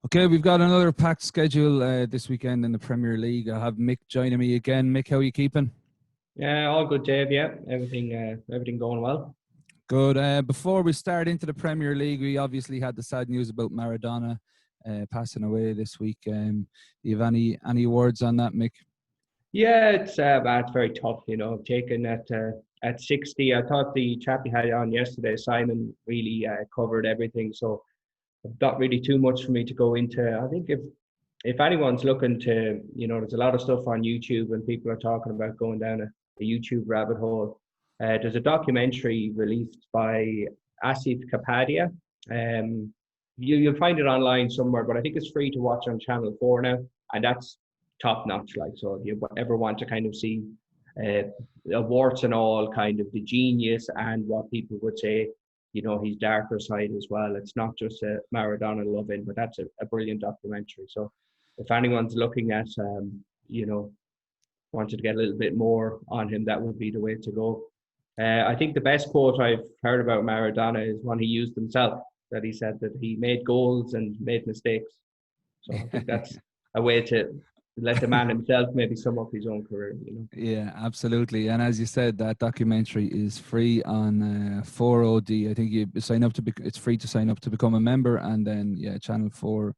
Okay, we've got another packed schedule this weekend in the Premier League. I have Mick joining me again. Mick, how are you keeping? Yeah, all good, Dave. Yeah, everything going well. Good. Before we start into the Premier League, we obviously had the sad news about Maradona passing away this week. Do you have any words on that, Mick? Yeah, it's very tough, taken at 60. I thought the chap you had on yesterday, Simon, really covered everything. So not really too much for me to go into. I think if anyone's looking to, there's a lot of stuff on YouTube and people are talking about going down a YouTube rabbit hole. There's a documentary released by Asif Kapadia. You'll find it online somewhere, but I think it's free to watch on Channel 4 now, and that's top notch. Like, so if you ever want to kind of see warts and all, kind of the genius and what people would say, his darker side as well. It's not just a Maradona loving, but that's a brilliant documentary. So if anyone's looking at, wanted to get a little bit more on him, that would be the way to go. I think the best quote I've heard about Maradona is one he used himself, that he said that he made goals and made mistakes. So I think that's a way to let the man himself maybe sum up his own career, Yeah, absolutely. And as you said, that documentary is free on 4OD. I think you sign up it's free to sign up to become a member, and then Channel 4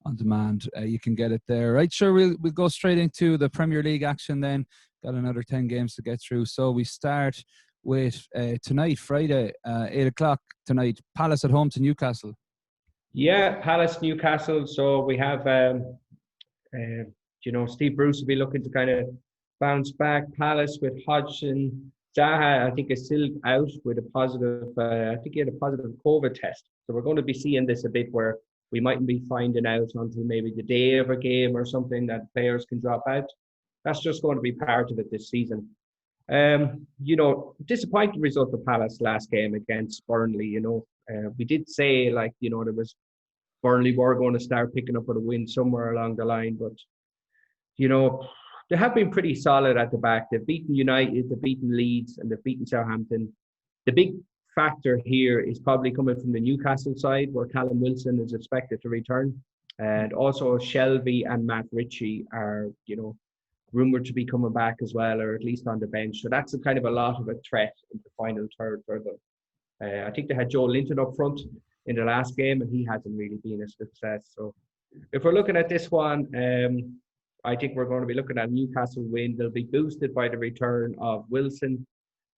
on demand. You can get it there. Right, sure. We'll go straight into the Premier League action then. Got another 10 games to get through. So we start with tonight, Friday, 8 o'clock tonight. Palace at home to Newcastle. Yeah, Palace, Newcastle. So we have, Steve Bruce will be looking to kind of bounce back. Palace with Hodgson. Zaha, I think, is still out with a positive, I think he had a positive COVID test. So we're going to be seeing this a bit where we mightn't be finding out until maybe the day of a game or something that players can drop out. That's just going to be part of it this season. Disappointing result for Palace last game against Burnley. We did say, there was Burnley were going to start picking up with a win somewhere along the line, but they have been pretty solid at the back. They've beaten United, they've beaten Leeds, and they've beaten Southampton. The big factor here is probably coming from the Newcastle side, where Callum Wilson is expected to return, and also Shelby and Matt Ritchie are, rumoured to be coming back as well, or at least on the bench. So that's a kind of a lot of a threat in the final third for them. I think they had Joe Linton up front in the last game, and he hasn't really been a success. So if we're looking at this one, I think we're going to be looking at Newcastle win. They'll be boosted by the return of Wilson.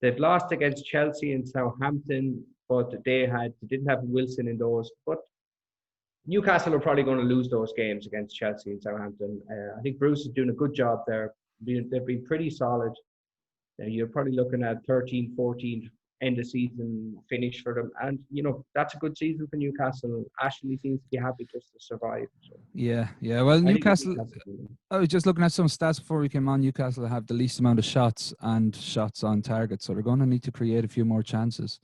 They've lost against Chelsea and Southampton, but they didn't have Wilson in those. But Newcastle are probably going to lose those games against Chelsea and Southampton. I think Bruce is doing a good job there. They've been pretty solid. You're probably looking at 13, 14 end of season finish for them. And, that's a good season for Newcastle. Ashley seems to be happy just to survive. So. Yeah. Well, Newcastle, I was just looking at some stats before we came on. Newcastle have the least amount of shots and shots on target. So they're going to need to create a few more chances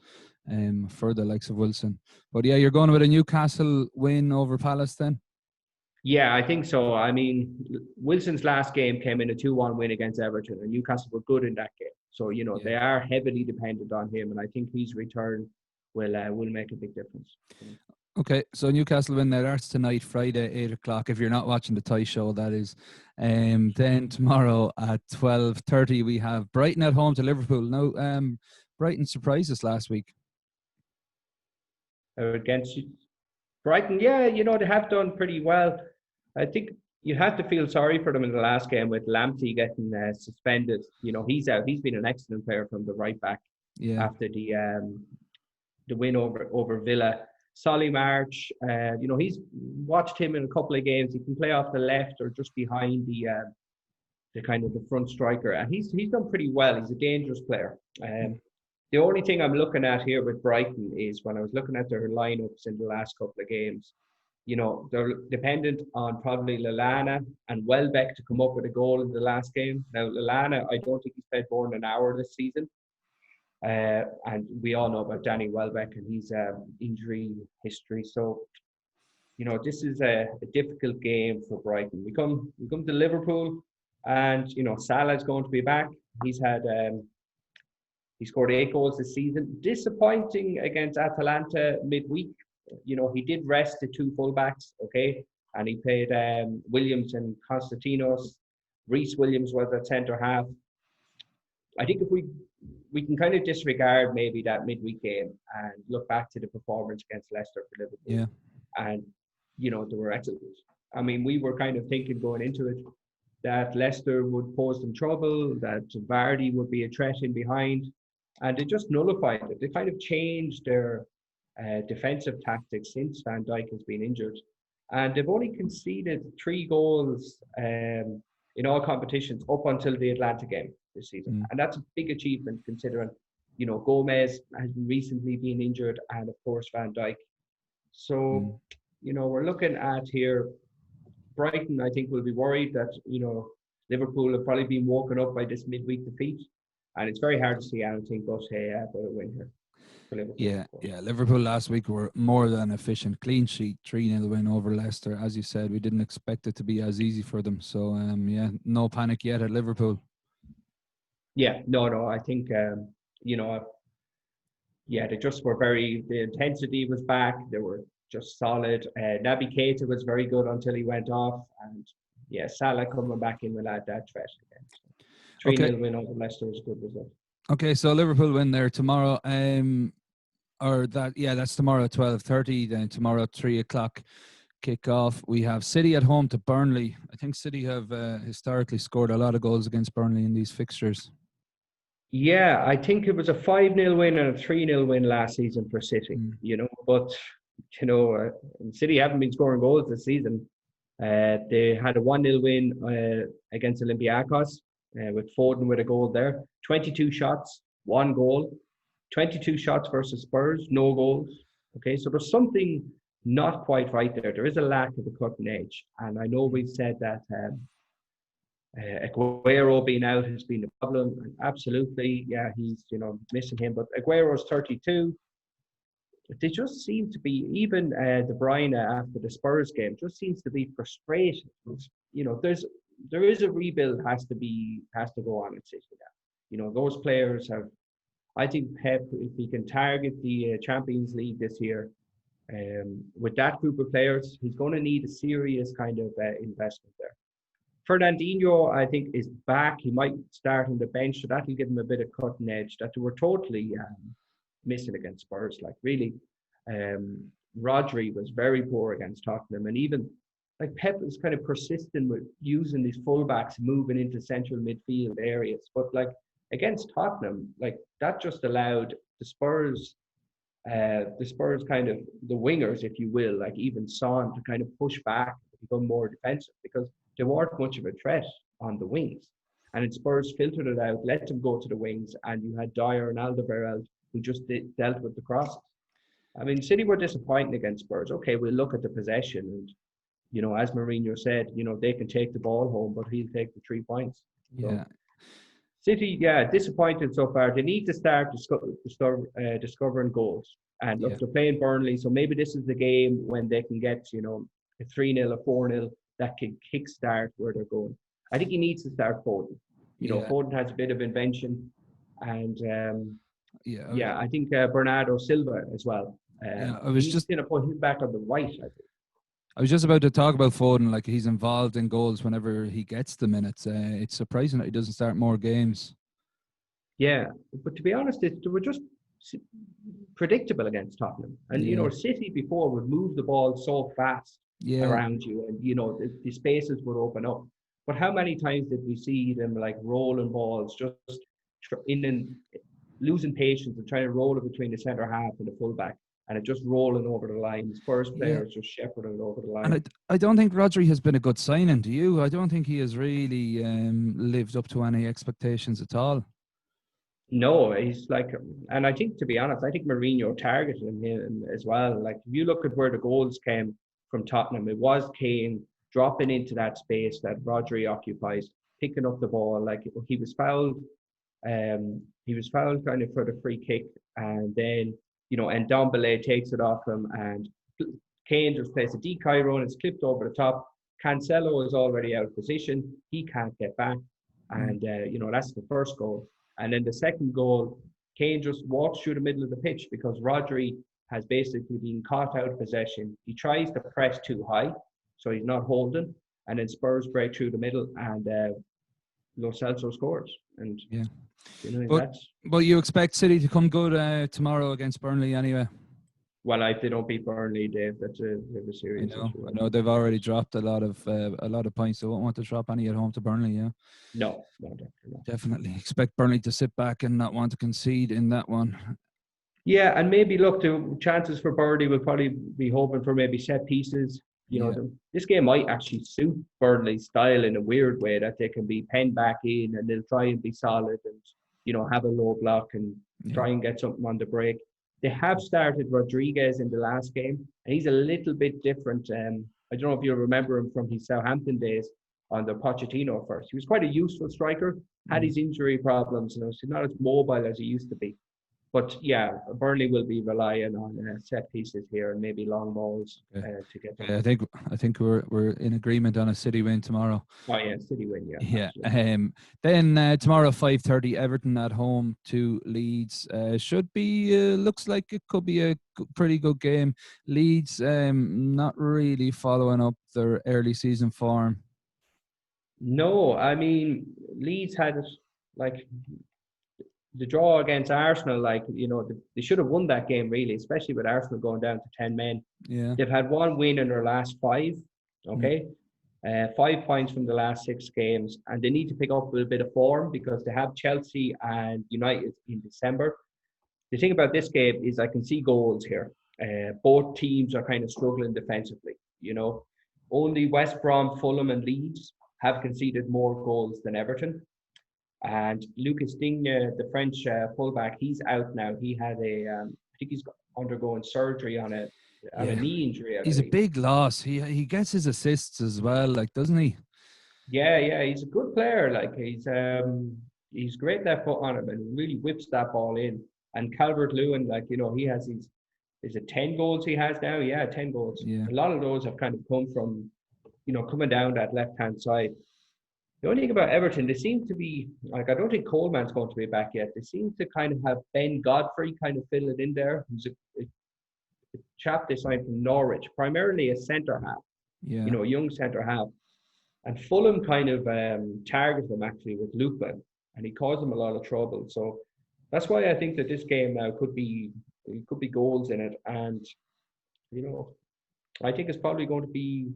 for the likes of Wilson. But yeah, you're going with a Newcastle win over Palace then? Yeah, I think so. I mean, Wilson's last game came in a 2-1 win against Everton, and Newcastle were good in that game. So, they are heavily dependent on him, and I think his return will make a big difference. Okay, so Newcastle win there. That's tonight, Friday, 8 o'clock. If you're not watching the Tie Show, that is. Then tomorrow at 12:30, we have Brighton at home to Liverpool. Now, Brighton surprised us last week. Against Brighton, yeah, they have done pretty well. I think you have to feel sorry for them in the last game with Lamptey getting suspended. He's out. He's been an excellent player from the right back after the win over Villa. Solly March, he's watched him in a couple of games. He can play off the left or just behind the kind of the front striker, and he's done pretty well. He's a dangerous player. The only thing I'm looking at here with Brighton is when I was looking at their lineups in the last couple of games, they're dependent on probably Lallana and Welbeck to come up with a goal in the last game. Now, Lallana, I don't think he's played more than an hour this season. And we all know about Danny Welbeck and his injury history. So, this is a difficult game for Brighton. We come to Liverpool, and Salah's going to be back. He's had he scored 8 goals this season. Disappointing against Atalanta midweek. He did rest the 2 fullbacks, okay, and he played Williams and Constantinos. Reece Williams was at centre half. I think if we can kind of disregard maybe that midweek game and look back to the performance against Leicester for Liverpool. Yeah. And, they were excellent. I mean, we were kind of thinking going into it that Leicester would pose them trouble, that Vardy would be a threat in behind, and they just nullified it. They kind of changed their defensive tactics since Van Dijk has been injured. And they've only conceded 3 goals in all competitions up until the Atalanta game this season. And that's a big achievement considering, Gomez has recently been injured and, of course, Van Dijk. So, we're looking at here, Brighton, I think, will be worried that, Liverpool have probably been woken up by this midweek defeat. And it's very hard to see anything but a win here for Liverpool. Yeah. Liverpool last week were more than efficient. Clean sheet, 3-0 win over Leicester. As you said, we didn't expect it to be as easy for them. So, no panic yet at Liverpool. Yeah, no, I think, they just were the intensity was back. They were just solid. Naby Keita was very good until he went off. And, Salah coming back in will add that threat again. 3-0 win over Leicester is a good result. Okay, so Liverpool win there tomorrow. That's tomorrow at 12:30. Then tomorrow at 3:00 kick-off. We have City at home to Burnley. I think City have historically scored a lot of goals against Burnley in these fixtures. Yeah, I think it was a 5-0 win and a 3-0 win last season for City, but, City haven't been scoring goals this season. They had a 1-0 win against Olympiacos with Foden with a goal there. 22 shots, 1 goal. 22 shots versus Spurs, no goals. Okay, so there's something not quite right there. There is a lack of a cutting edge. And I know we've said that Aguero being out has been a problem. And absolutely, he's, missing him. But Aguero's 32. They just seem to be, even De Bruyne after the Spurs game, just seems to be frustrated. There is a rebuild has to go on at City now. Those players have, I think Pep, if he can target the Champions League this year, with that group of players, he's going to need a serious kind of investment there. Fernandinho, I think, is back. He might start on the bench, so that'll give him a bit of cutting edge that they were totally missing against Spurs. Like, really, Rodri was very poor against Tottenham, and even like Pep is kind of persistent with using these fullbacks moving into central midfield areas, but like against Tottenham, like that just allowed the Spurs kind of the wingers, if you will, like even Son, to kind of push back, become more defensive because they weren't much of a threat on the wings. And Spurs filtered it out, let them go to the wings, and you had Dyer and Alderweireld who just dealt with the crosses. I mean, City were disappointing against Spurs. Okay, we'll look at the possession, and as Mourinho said, they can take the ball home, but he'll take the 3 points. Yeah. So, City, disappointed so far. They need to start discovering goals. And look, they're playing Burnley, so maybe this is the game when they can get, a 3-0, a 4-0 that can kickstart where they're going. I think he needs to start Foden. Foden has a bit of invention, and I think Bernardo Silva as well. I was just going to put him back on the right, I think. I was just about to talk about Foden, like he's involved in goals whenever he gets the minutes. It's surprising that he doesn't start more games. Yeah, but to be honest, they were just predictable against Tottenham. And, City before would move the ball so fast around you, and, the spaces would open up. But how many times did we see them like rolling balls, just losing patience and trying to roll it between the centre half and the fullback, and it just rolling over the line. Spurs players just shepherding it over the line. And I don't think Rodri has been a good signing, do you? I don't think he has really lived up to any expectations at all. No, he's like, and I think, to be honest, I think Mourinho targeted him as well. Like, if you look at where the goals came from Tottenham, it was Kane dropping into that space that Rodri occupies, picking up the ball. Like, he was fouled. He was fouled kind of for the free kick, and then and Ndombele takes it off him, and Kane just plays a decoy run. It's clipped over the top. Cancelo is already out of position. He can't get back, and that's the first goal. And then the second goal, Kane just walks through the middle of the pitch because Rodri has basically been caught out of possession. He tries to press too high, so he's not holding. And then Spurs break through the middle, and Lo Celso scores. And Yeah. but that's. But you expect City to come good tomorrow against Burnley anyway? Well, if they don't beat Burnley, Dave, that's a serious issue. I know they've already dropped a lot of points. They won't want to drop any at home to Burnley. Yeah. No, definitely not. Definitely expect Burnley to sit back and not want to concede in that one. Yeah, and maybe look, the chances for Burnley will probably be hoping for maybe set pieces. This game might actually suit Burnley's style in a weird way, that they can be penned back in and they'll try and be solid and have a low block and try and get something on the break. They have started Rodriguez in the last game, and he's a little bit different. I don't know if you remember him from his Southampton days under Pochettino first. He was quite a useful striker, had his injury problems, he's not as mobile as he used to be. But yeah, Burnley will be relying on set pieces here and maybe long balls to get them. I think we're in agreement on a City win tomorrow. Oh yeah, City win, yeah. Then tomorrow 5:30, Everton at home to Leeds. Should be looks like it could be a pretty good game. Leeds not really following up their early season form. No, I mean Leeds had the draw against Arsenal, they should have won that game really, especially with Arsenal going down to 10 men. Yeah. They've had one win in their last 5, okay? 5 points from the last 6 games, and they need to pick up a little bit of form because they have Chelsea and United in December. The thing about this game is I can see goals here. Both teams are kind of struggling defensively, Only West Brom, Fulham and Leeds have conceded more goals than Everton. And Lucas Digne, the French fullback, he's out now. He had I think he's undergoing surgery on a knee injury. He's a big loss. He gets his assists as well, doesn't he? Yeah, he's a good player. He's great left foot on him and really whips that ball in. And Calvert-Lewin, he has is it 10 goals he has now? Yeah, 10 goals. Yeah. A lot of those have kind of come from, coming down that left-hand side. The only thing about Everton, they seem to be, I don't think Coleman's going to be back yet. They seem to kind of have Ben Godfrey kind of fill it in there, who's a chap they signed from Norwich, primarily a centre-half, a young centre-half. And Fulham kind of targeted him actually with Lukman, and he caused them a lot of trouble. So that's why I think that this game now could be goals in it. And, I think it's probably going to be,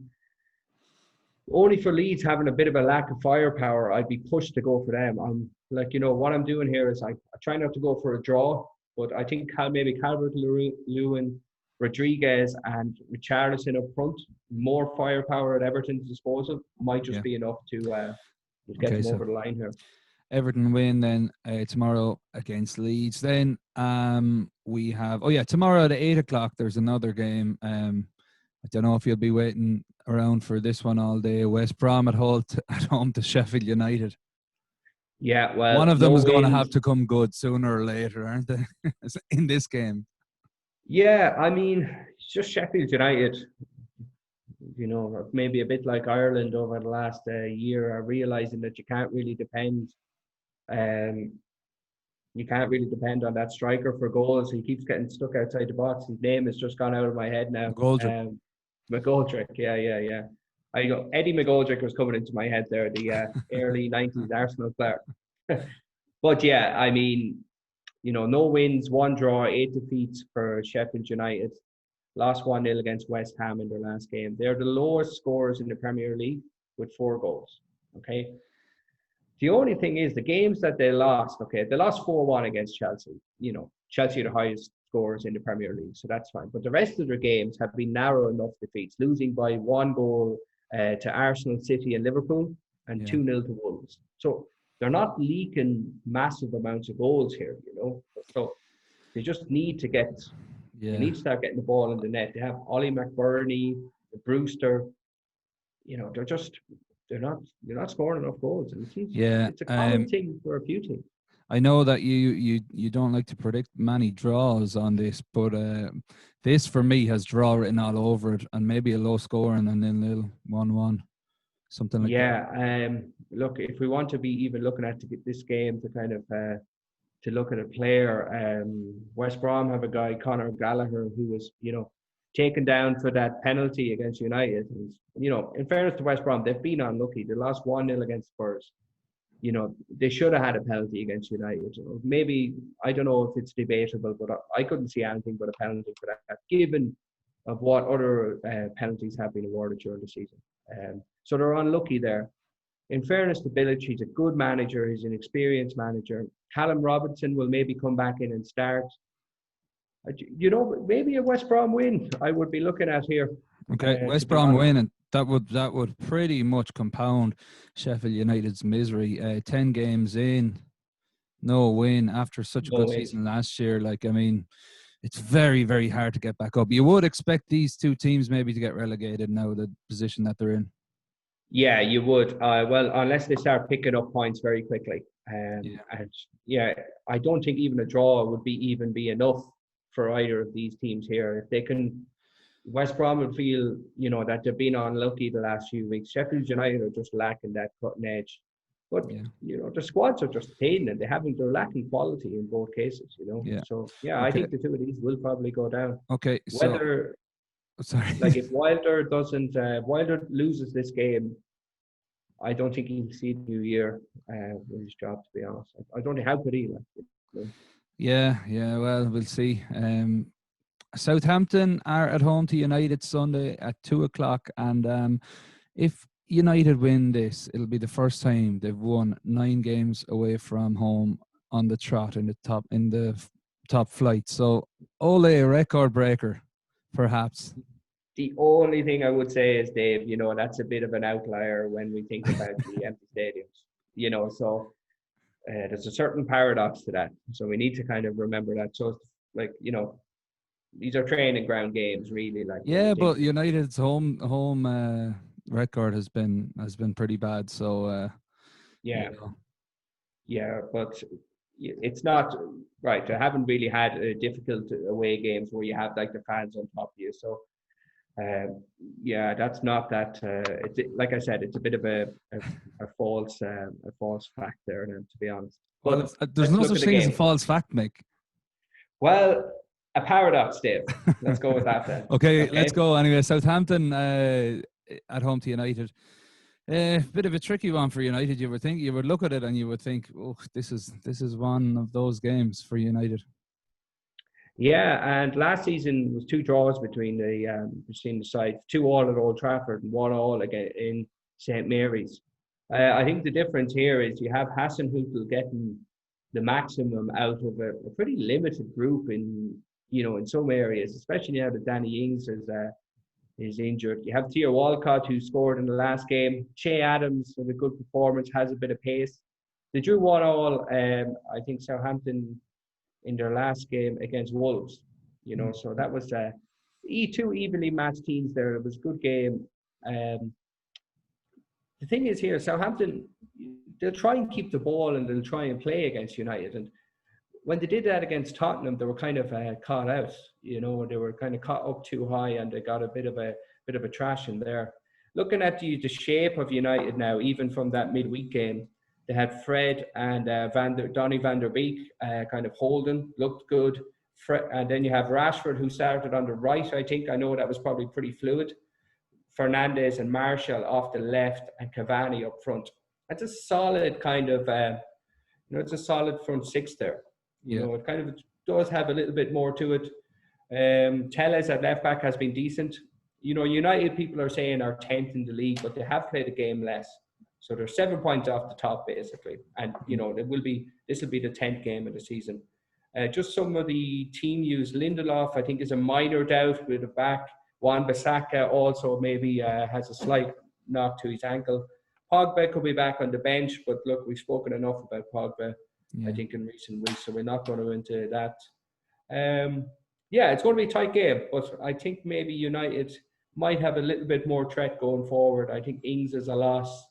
only for Leeds having a bit of a lack of firepower, I'd be pushed to go for them. I'm what I'm doing here is I try not to go for a draw, but I think maybe Calvert-Lewin, Rodriguez and Richarlison up front, more firepower at Everton's disposal, might just be enough to get them over the line here. Everton win then tomorrow against Leeds. Then we have, tomorrow at 8 o'clock, there's another game. I don't know if you'll be waiting around for this one all day. West Brom at home to Sheffield United. Yeah, well, one of them is going to have to come good sooner or later, aren't they? In this game. Yeah, I mean, it's just Sheffield United. Maybe a bit like Ireland over the last year, are realizing that you can't really depend. You can't really depend on that striker for goals. He keeps getting stuck outside the box. His name has just gone out of my head now. McGoldrick, yeah. Eddie McGoldrick was coming into my head there, the early 90s Arsenal player. But yeah, I mean, no wins, 1 draw, 8 defeats for Sheffield United. Lost 1-0 against West Ham in their last game. They're the lowest scorers in the Premier League with 4 goals. Okay. The only thing is the games that they lost, they lost 4-1 against Chelsea. Chelsea are the highest scorers in the Premier League, so that's fine. But the rest of their games have been narrow enough defeats, losing by 1 goal to Arsenal, City and Liverpool and 2-0 to Wolves. So they're not leaking massive amounts of goals here, So they just need to they need to start getting the ball in the net. They have Ollie McBurney, Brewster, they're not scoring enough goals. And it's a common thing for a few teams. I know that you don't like to predict many draws on this, but this for me has draw written all over it, and maybe a low score and then 0-0, 1-1, something like that. Yeah, look, if we want to be even looking at this game to kind of to look at a player, West Brom have a guy, Conor Gallagher, who was taken down for that penalty against United. And, in fairness to West Brom, they've been unlucky. They lost 1-0 against Spurs. They should have had a penalty against United. Maybe, I don't know if it's debatable, but I couldn't see anything but a penalty for that, given of what other penalties have been awarded during the season. So they're unlucky there. In fairness to Bilic, he's a good manager. He's an experienced manager. Callum Robinson will maybe come back in and start. Maybe a West Brom win I would be looking at here. Okay, West Brom win, and that would pretty much compound Sheffield United's misery. 10 games in, no win after such a good season last year. It's very, very hard to get back up. You would expect these two teams maybe to get relegated now, the position that they're in. Yeah, you would. Well, unless they start picking up points very quickly. I don't think even a draw would even be enough for either of these teams here. If they can, West Brom would feel, that they've been unlucky the last few weeks. Sheffield United are just lacking that cutting edge. But, the squads are just fading and they're lacking quality in both cases, Yeah. So, I think the two of these will probably go down. Okay, if Wilder loses this game, I don't think he'll see the new year with his job, to be honest. I don't think how could he. Yeah, well, we'll see. Southampton are at home to United Sunday at 2:00, and if United win this, it'll be the first time they've won 9 games away from home on the trot in the top flight. So, Ole, a record breaker, perhaps. The only thing I would say is, Dave, that's a bit of an outlier when we think about the empty stadiums. So there's a certain paradox to that. So we need to kind of remember that. So, these are training ground games, really. But United's home record has been pretty bad. So but it's not right. I haven't really had difficult away games where you have the fans on top of you. So. That's not that. Like I said, it's a bit of a false fact there, to be honest. But there's no such thing as a false fact, Mick. Well, a paradox, Dave. Let's go with that then. Okay, let's go anyway. Southampton at home to United. Bit of a tricky one for United. You would look at it and you would think, oh, this is one of those games for United. Yeah, and last season was 2 draws between the sides, 2-2 at Old Trafford and 1-1 again in St Mary's. I think the difference here is you have Hasenhüttl getting the maximum out of a pretty limited group in some areas, especially now that Danny Ings is injured. You have Theo Walcott, who scored in the last game. Che Adams with a good performance, has a bit of pace. They drew 1-1. I think Southampton in their last game against Wolves, so that was two evenly matched teams there. It was a good game. The thing is here, Southampton, they'll try and keep the ball and they'll try and play against United. And when they did that against Tottenham, they were kind of caught out. They were kind of caught up too high and they got a bit of a trash in there. Looking at the shape of United now, even from that midweek game, they had Fred and Donny van der Beek kind of holding, looked good. And then you have Rashford, who started on the right, I think. I know that was probably pretty fluid. Fernandes and Martial off the left and Cavani up front. That's a solid kind of, it's a solid front six there. It kind of does have a little bit more to it. Telles at left back has been decent. United people are saying are 10th in the league, but they have played a game less. So they're 7 points off the top, basically. And, this will be the 10th game of the season. Just some of the team news. Lindelof, I think, is a minor doubt with the back. Wan-Bissaka also maybe has a slight knock to his ankle. Pogba could be back on the bench, but look, we've spoken enough about Pogba, I think, in recent weeks, so we're not going to go into that. It's going to be a tight game, but I think maybe United might have a little bit more threat going forward. I think Ings is a loss.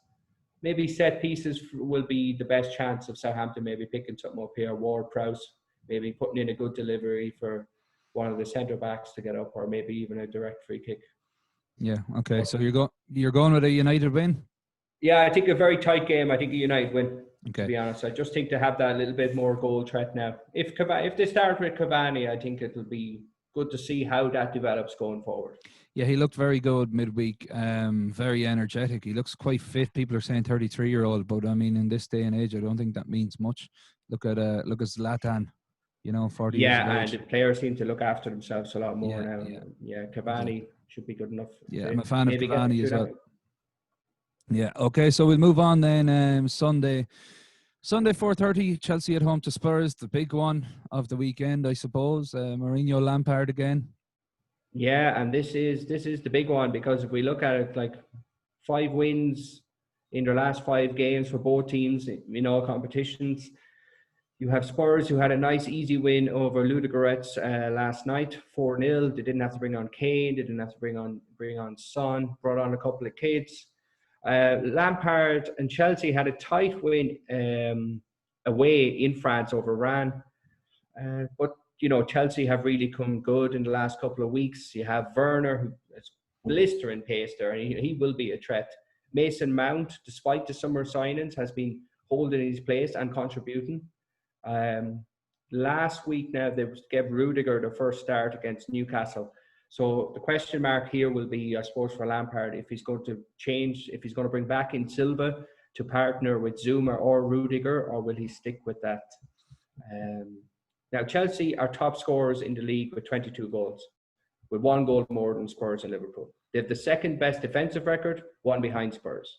Maybe set pieces will be the best chance of Southampton maybe picking something up here. Ward Prowse, maybe putting in a good delivery for one of the centre-backs to get up, or maybe even a direct free kick. Yeah, okay. So you're going with a United win? Yeah, I think a very tight game. I think a United win, to be honest. I just think to have that little bit more goal threat now. If they start with Cavani, I think it'll be good to see how that develops going forward. Yeah, he looked very good midweek. Very energetic. He looks quite fit. People are saying 33-year-old, but I mean, in this day and age, I don't think that means much. Look at Zlatan, 40 years of Yeah, and age. the players seem to look after themselves a lot more now. Yeah. Yeah, Cavani should be good enough. Yeah, to I'm a fan of maybe get them Cavani through as that well. way. Yeah. Okay, so we'll move on then. Sunday 4:30, Chelsea at home to Spurs, the big one of the weekend, I suppose. Mourinho, Lampard again. Yeah, and this is the big one, because if we look at it, like 5 wins in their last 5 games for both teams in all competitions. You have Spurs, who had a nice easy win over Ludogorets last night, 4-0. They didn't have to bring on Kane, they didn't have to bring on Son, brought on a couple of kids. Lampard and Chelsea had a tight win away in France over Rennes. But Chelsea have really come good in the last couple of weeks. You have Werner, who is blistering pace there, and he will be a threat. Mason Mount, despite the summer signings, has been holding his place and contributing. Last week now, they gave Rudiger the first start against Newcastle. So the question mark here will be, I suppose, for Lampard, if he's going to change, if he's going to bring back in Silva to partner with Zuma or Rudiger, or will he stick with that? Now, Chelsea are top scorers in the league with 22 goals, with 1 goal more than Spurs and Liverpool. They have the second best defensive record, 1 behind Spurs.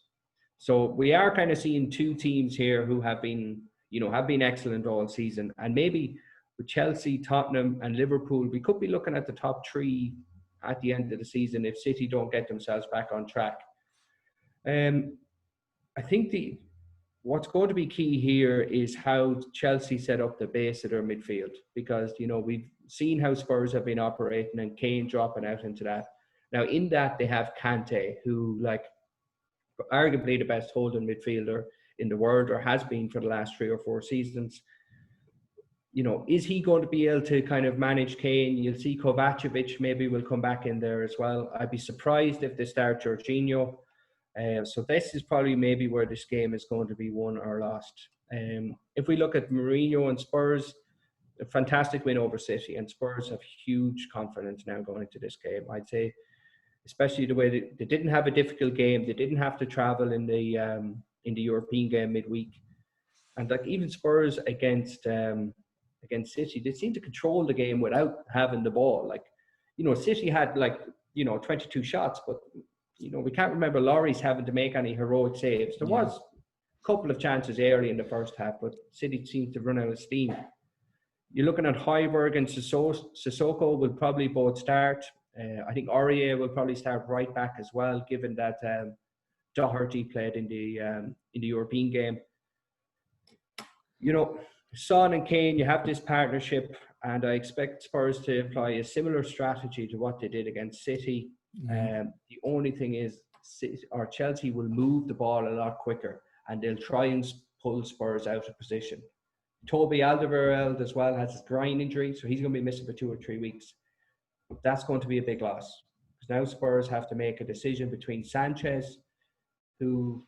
So we are kind of seeing 2 teams here who have been excellent all season. And maybe with Chelsea, Tottenham and Liverpool, we could be looking at the top 3 at the end of the season if City don't get themselves back on track. I think what's going to be key here is how Chelsea set up the base of their midfield, because we've seen how Spurs have been operating and Kane dropping out into that. Now in that they have Kante, who arguably the best holding midfielder in the world, or has been for the last 3 or 4 seasons. Is he going to be able to kind of manage Kane? You'll see Kovacevic maybe will come back in there as well. I'd be surprised if they start Jorginho. So this is probably maybe where this game is going to be won or lost. If we look at Mourinho and Spurs, a fantastic win over City, and Spurs have huge confidence now going into this game. I'd say, especially the way they didn't have a difficult game, they didn't have to travel in the European game midweek, and even Spurs against City, they seemed to control the game without having the ball. City had 22 shots, but we can't remember Lloris having to make any heroic saves. There was a couple of chances early in the first half, but City seemed to run out of steam. You're looking at Højbjerg and Sissoko will probably both start. I think Aurier will probably start right back as well, given that Doherty played in the European game. Son and Kane, you have this partnership, and I expect Spurs to apply a similar strategy to what they did against City. The only thing is, Chelsea will move the ball a lot quicker, and they'll try and pull Spurs out of position. Toby Alderweireld as well has his groin injury, so he's going to be missing for 2 or 3 weeks. That's going to be a big loss, because now Spurs have to make a decision between Sanchez, who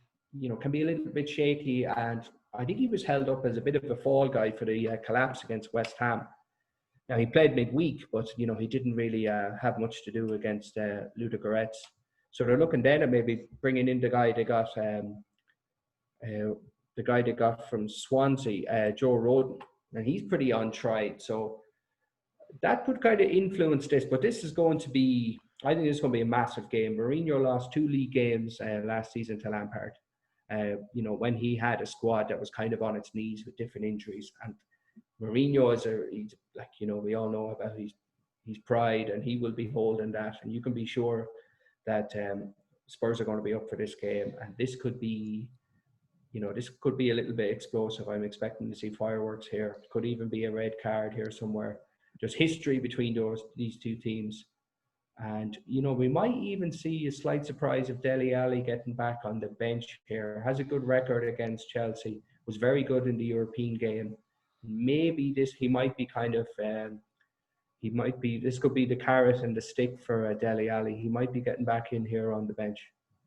can be a little bit shaky, and I think he was held up as a bit of a fall guy for the collapse against West Ham. Now, he played midweek, but he didn't really have much to do against Ludogorets. So they're looking then at maybe bringing in the guy they got from Swansea, Joe Rodon, and he's pretty untried. So that could kind of influence this. But this is going to be, I think, this is going to be a massive game. Mourinho lost 2 league games last season to Lampard. When he had a squad that was kind of on its knees with different injuries, and Mourinho he's we all know about his pride, and he will be holding that, and you can be sure that Spurs are going to be up for this game, and this could be a little bit explosive. I'm expecting to see fireworks here. Could even be a red card here somewhere. There's history between these 2 teams, and we might even see a slight surprise of Dele Alli getting back on the bench here. Has a good record against Chelsea. Was very good in the European game. Maybe this could be the carrot and the stick for Dele Alli. He might be getting back in here on the bench.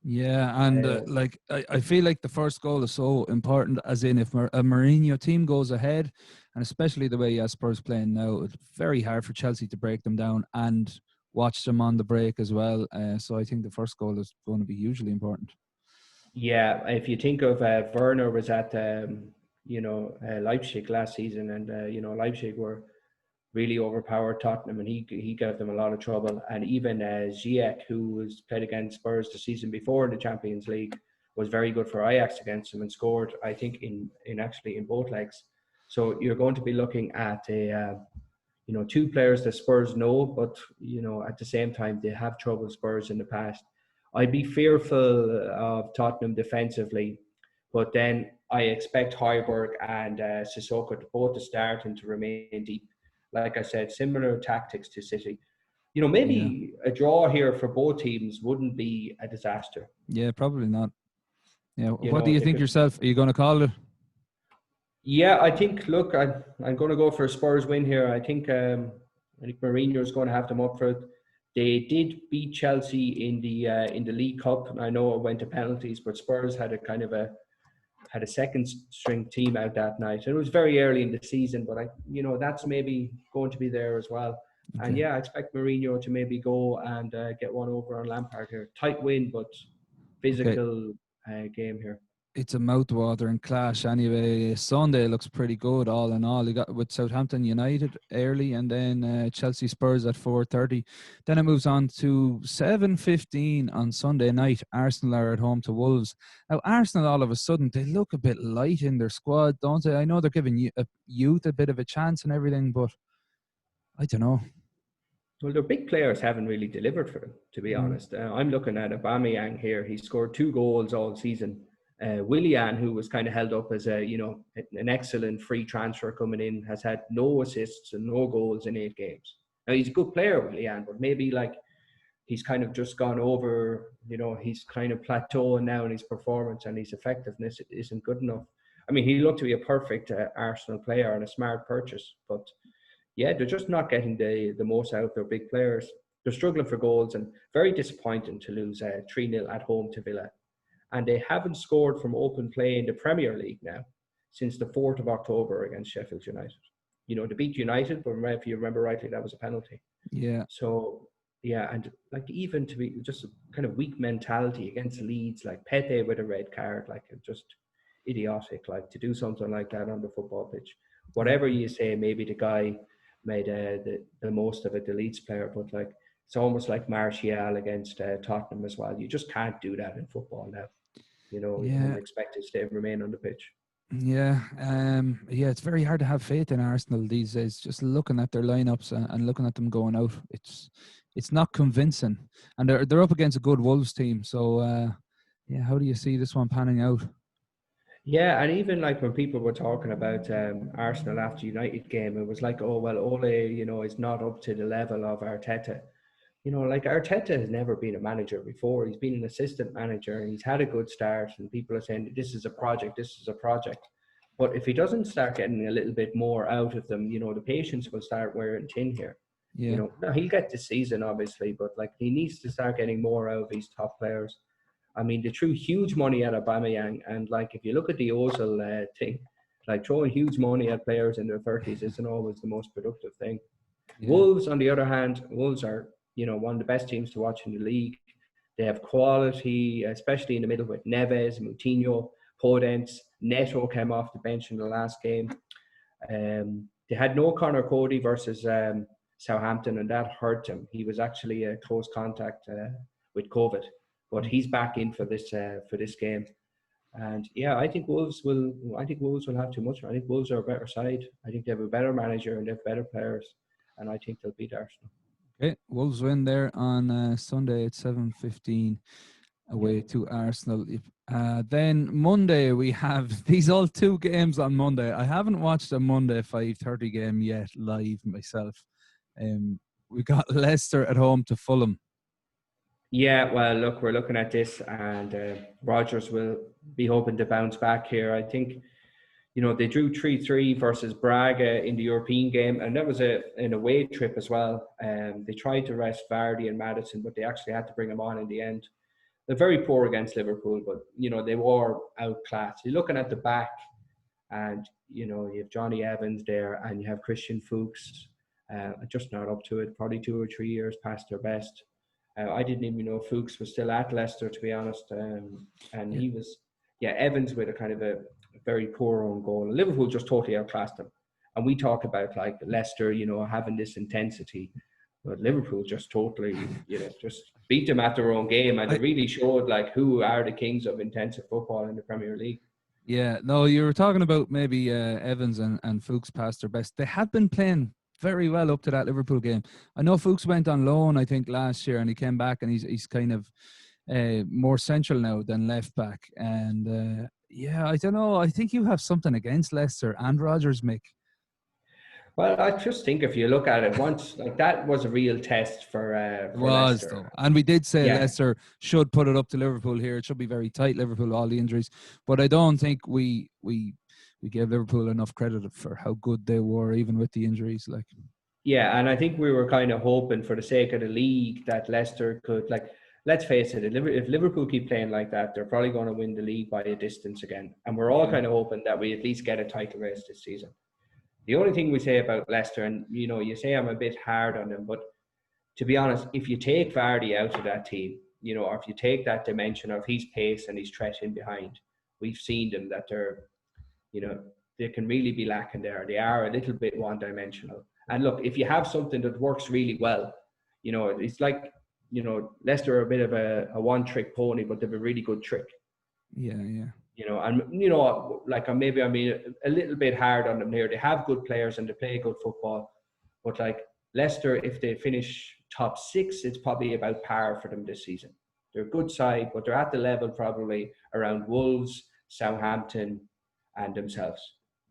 Yeah, and like I feel like the first goal is so important. As in, if a Mourinho team goes ahead, and especially the way Spurs playing now, it's very hard for Chelsea to break them down and watch them on the break as well. So I think the first goal is going to be hugely important. Yeah, if you think of Werner was at Leipzig last season, and Leipzig were really overpowered Tottenham, and he gave them a lot of trouble. And even Ziyech, who was played against Spurs the season before in the Champions League, was very good for Ajax against them and scored, I think, in both legs. So you're going to be looking at two players that Spurs know, but at the same time they have troubled Spurs in the past. I'd be fearful of Tottenham defensively, but then I expect Højbjerg and Sissoko both to start and to remain deep. Like I said, similar tactics to City. Maybe a draw here for both teams wouldn't be a disaster. Yeah, probably not. Yeah, what do you think yourself? Are you going to call it? Yeah, I think. Look, I'm going to go for a Spurs win here. I think Mourinho is going to have them up for it. They did beat Chelsea in the League Cup, and I know it went to penalties, but Spurs had a second string team out that night, and it was very early in the season. But that's maybe going to be there as well. Okay. And I expect Mourinho to maybe go and get one over on Lampard here. Tight win, but physical game here. It's a mouth-watering clash anyway. Sunday looks pretty good all in all. You got with Southampton United early, and then Chelsea Spurs at 4:30. Then it moves on to 7:15 on Sunday night. Arsenal are at home to Wolves. Now Arsenal all of a sudden they look a bit light in their squad, don't they? I know they're giving youth a bit of a chance and everything, but I don't know. Well, their big players haven't really delivered for them, to be honest. I'm looking at Aubameyang here. He scored 2 goals all season. Willian, who was kind of held up as an excellent free transfer coming in, has had no assists and no goals in 8 games. Now he's a good player, Willian, but maybe he's kind of just gone over. He's kind of plateauing now in his performance, and his effectiveness isn't good enough. I mean, he looked to be a perfect Arsenal player and a smart purchase, but they're just not getting the most out of their big players. They're struggling for goals, and very disappointing to lose 3-0 at home to Villa. And they haven't scored from open play in the Premier League now since the 4th of October against Sheffield United. They beat United, but if you remember rightly, that was a penalty. Yeah. So, and even to be just a kind of weak mentality against Leeds, like Pete with a red card, just idiotic, to do something like that on the football pitch. Whatever you say, maybe the guy made the most of it, the Leeds player, but it's almost like Martial against Tottenham as well. You just can't do that in football now. And expect it to remain on the pitch. Yeah, it's very hard to have faith in Arsenal these days. Just looking at their lineups and looking at them going out, it's not convincing. And they're up against a good Wolves team. So, how do you see this one panning out? Yeah, and even when people were talking about Arsenal after United game, it was oh well, Ole, is not up to the level of Arteta. Arteta has never been a manager before. He's been an assistant manager, and he's had a good start. And people are saying, this is a project. But if he doesn't start getting a little bit more out of them, the patience will start wearing thin here. Yeah. Now he'll get the season, obviously, but he needs to start getting more out of his top players. I mean, they threw huge money at Aubameyang, and if you look at the Ozil thing, throwing huge money at players in their 30s isn't always the most productive thing. Yeah. Wolves, on the other hand, are one of the best teams to watch in the league. They have quality, especially in the middle with Neves, Moutinho, Podence. Neto came off the bench in the last game. They had no Connor Cody versus Southampton, and that hurt him. He was actually a close contact with COVID, but he's back in for this game. And I think Wolves will have too much. I think Wolves are a better side. I think they have a better manager and they have better players, and I think they'll beat Arsenal. Okay, Wolves win there on Sunday at 7:15 away to Arsenal. Then Monday we have these all 2 games on Monday. I haven't watched a Monday 5:30 game yet live myself. We got Leicester at home to Fulham. Yeah, well, look, we're looking at this, and Rodgers will be hoping to bounce back here. I think, they drew 3-3 versus Braga in the European game, and that was an away trip as well. They tried to rest Vardy and Maddison, but they actually had to bring them on in the end. they're very poor against Liverpool, but they were outclassed. You're looking at the back, and you have Johnny Evans there, and you have Christian Fuchs, just not up to it. Probably 2 or 3 years past their best. I didn't even know Fuchs was still at Leicester, to be honest, and he was, Evans with a kind of a very poor own goal. Liverpool just totally outclassed them, and we talk about like Leicester, having this intensity. But Liverpool just totally, just beat them at their own game, and it really showed like who are the kings of intensive football in the Premier League. Yeah, no, you were talking about maybe Evans and Fuchs past their best. They had been playing very well up to that Liverpool game. I know Fuchs went on loan, I think, last year, and he came back, and he's kind of more central now than left back. And I don't know. I think you have something against Leicester and Rodgers, Mick. Well, I just think if you look at it once, like that was a real test for Leicester. Though. And we did say Leicester should put it up to Liverpool here. It should be very tight, Liverpool, all the injuries. But I don't think we gave Liverpool enough credit for how good they were, even with the injuries. Like, yeah, and I think we were kind of hoping for the sake of the league that Leicester could, like, let's face it, if Liverpool keep playing like that, they're probably going to win the league by a distance again. And we're all kind of hoping that we at least get a title race this season. The only thing we say about Leicester, and you say I'm a bit hard on them, but to be honest, if you take Vardy out of that team, or if you take that dimension of his pace and his threat in behind, we've seen them that they're, they can really be lacking there. They are a little bit one-dimensional. And look, if you have something that works really well, it's like, Leicester are a bit of a one-trick pony, but they have a really good trick. Yeah. Like maybe I'm being a little bit hard on them here. They have good players and they play good football, but like Leicester, if they finish top 6, it's probably about par for them this season. They're a good side, but they're at the level probably around Wolves, Southampton, and themselves,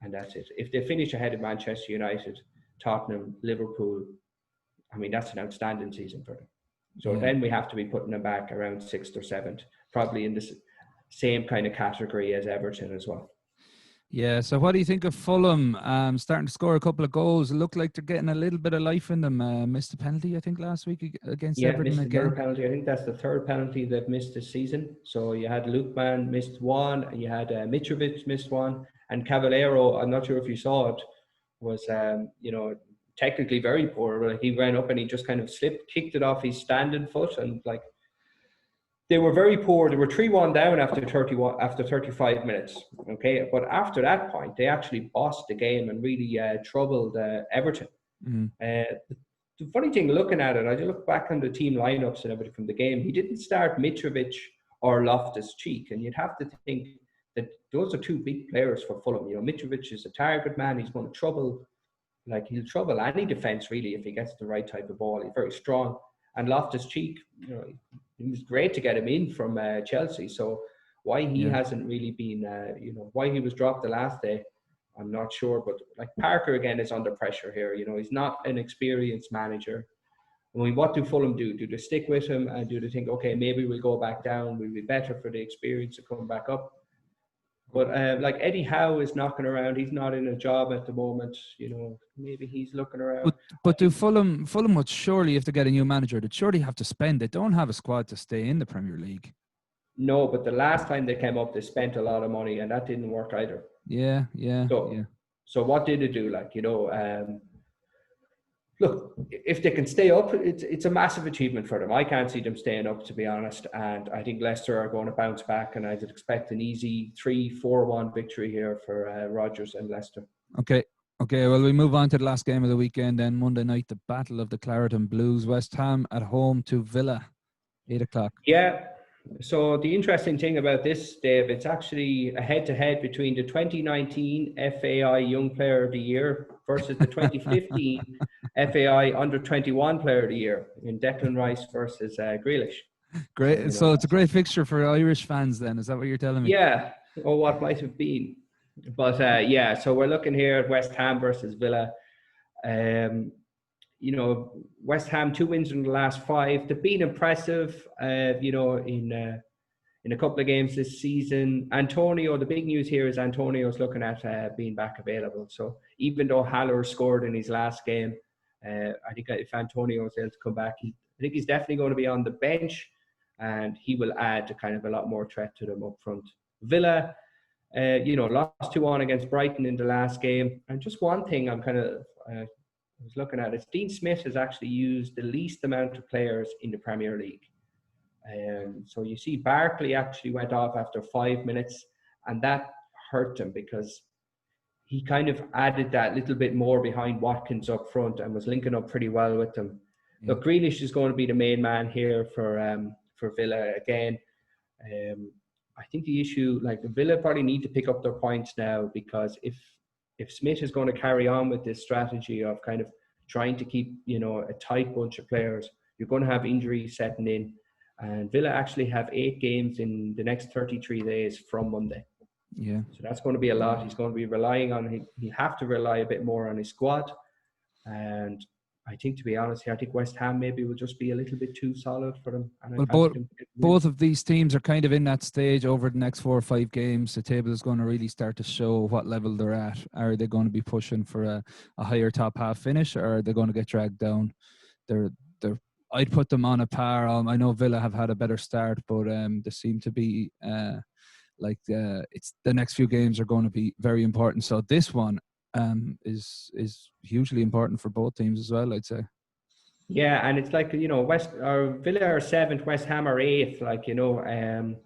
and that's it. If they finish ahead of Manchester United, Tottenham, Liverpool, I mean that's an outstanding season for them. So then we have to be putting them back around 6th or 7th, probably in this same kind of category as Everton as well. Yeah, so what do you think of Fulham starting to score a couple of goals? It looked like they're getting a little bit of life in them. Missed a penalty, I think, last week against Everton missed again. Another penalty. I think that's the 3rd penalty they've missed this season. So you had Lukman missed one, and you had Mitrovic missed one, and Cavallero, I'm not sure if you saw it, was technically very poor. Like, he ran up and he just kind of kicked it off his standing foot, and like, they were very poor. They were 3-1 down after 35 minutes. Okay, but after that point, they actually bossed the game and really troubled Everton. The funny thing, looking at it, I just look back on the team lineups and everything from the game. He didn't start Mitrovic or Loftus-Cheek, and you'd have to think that those are 2 big players for Fulham. Mitrovic is a target man. He's going to trouble, like, he'll trouble any defense really if he gets the right type of ball. He's very strong. And Loftus-Cheek, it was great to get him in from Chelsea. So why he hasn't really been, why he was dropped the last day, I'm not sure. But like, Parker again is under pressure here. He's not an experienced manager. I mean, what do Fulham do? Do they stick with him, and do they think, okay, maybe we'll go back down? We'll be better for the experience to come back up. But like, Eddie Howe is knocking around. He's not in a job at the moment. Maybe he's looking around. But do Fulham would surely, if they get a new manager, they'd surely have to spend. They don't have a squad to stay in the Premier League. No, but the last time they came up, they spent a lot of money, and that didn't work either. Yeah. So what did they do? Like, look, if they can stay up, it's a massive achievement for them. I can't see them staying up, to be honest. And I think Leicester are going to bounce back, and I'd expect an easy 3-4-1 victory here for Rodgers and Leicester. Okay, well, we move on to the last game of the weekend then. Monday night, the Battle of the Claret and Blues. West Ham at home to Villa, 8 o'clock. Yeah. So the interesting thing about this, Dave, it's actually a head-to-head between the 2019 FAI Young Player of the Year versus the 2015 FAI Under-21 Player of the Year in Declan Rice versus Grealish. Great. So it's a great fixture for Irish fans then. Is that what you're telling me? Yeah, or what might have been. But so we're looking here at West Ham versus Villa. West Ham 2 wins in the last 5. They've been impressive, in a couple of games this season. Antonio, the big news here is Antonio's looking at being back available. So even though Haller scored in his last game, I think if Antonio is able to come back, I think he's definitely going to be on the bench. and he will add a kind of a lot more threat to them up front. Villa, lost 2-1 against Brighton in the last game. And just one thing I'm kind of was looking at is Dean Smith has actually used the least amount of players in the Premier League. So you see Barkley actually went off after 5 minutes, and that hurt him because he kind of added that little bit more behind Watkins up front and was linking up pretty well with them. Yeah. Look, Grealish is going to be the main man here for Villa again. I think the issue, like the Villa probably need to pick up their points now, because if Smith is going to carry on with this strategy of kind of trying to keep, a tight bunch of players, you're going to have injuries setting in. And Villa actually have 8 games in the next 33 days from Monday. Yeah. So that's going to be a lot. He's going to be relying on, he'll have to rely a bit more on his squad. And I think, to be honest, I think West Ham maybe will just be a little bit too solid for them. And well, both of these teams are kind of in that stage over the next 4 or 5 games. The table is going to really start to show what level they're at. Are they going to be pushing for a higher top half finish, or are they going to get dragged down? I'd put them on a par. I know Villa have had a better start, but they seem to be it's the next few games are going to be very important. So this one is hugely important for both teams as well, I'd say. Yeah, and it's like, Villa are 7th, West Ham are 8th,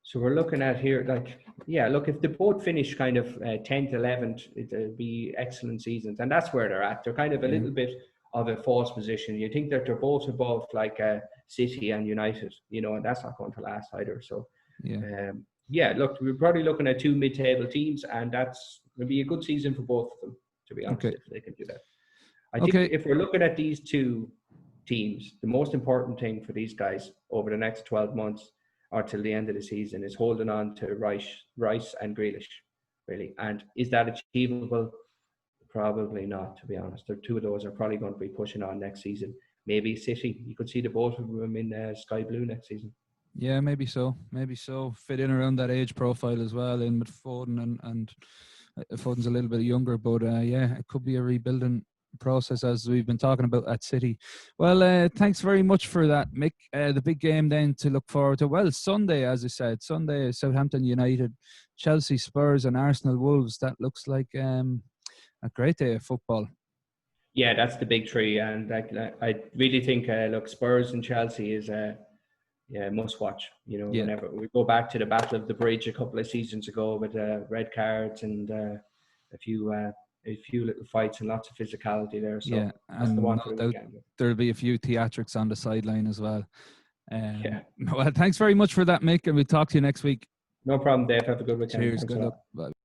so we're looking at here, if they both finish kind of 10th, 11th, it'll be excellent seasons, and that's where they're at. They're kind of a little bit of a false position. You think that they're both above City and United, and that's not going to last either. So look, we're probably looking at 2 mid-table teams, and that's will be a good season for both of them, to be honest, if they can do that. I think if we're looking at these 2 teams, the most important thing for these guys over the next 12 months or till the end of the season is holding on to Rice and Grealish, really. And is that achievable? Probably not, to be honest. The 2 of those are probably going to be pushing on next season. Maybe City. You could see the both of them in sky blue next season. Yeah, maybe so. Fit in around that age profile as well, in with Foden and Foden's a little bit younger, but it could be a rebuilding process, as we've been talking about at City. Well, thanks very much for that, Mick. The big game then to look forward to. Well, Sunday, as I said, Southampton United, Chelsea, Spurs, and Arsenal Wolves. That looks like a great day of football. Yeah, that's the big 3, and I really think Spurs and Chelsea is must watch. Whenever we go back to the Battle of the Bridge a couple of seasons ago with red cards and a few little fights and lots of physicality there. So that's the one for the weekend. There'll be a few theatrics on the sideline as well. Well, thanks very much for that, Mick, and we'll talk to you next week. No problem, Dave. Have a good weekend. Cheers. Thanks good luck. Bye.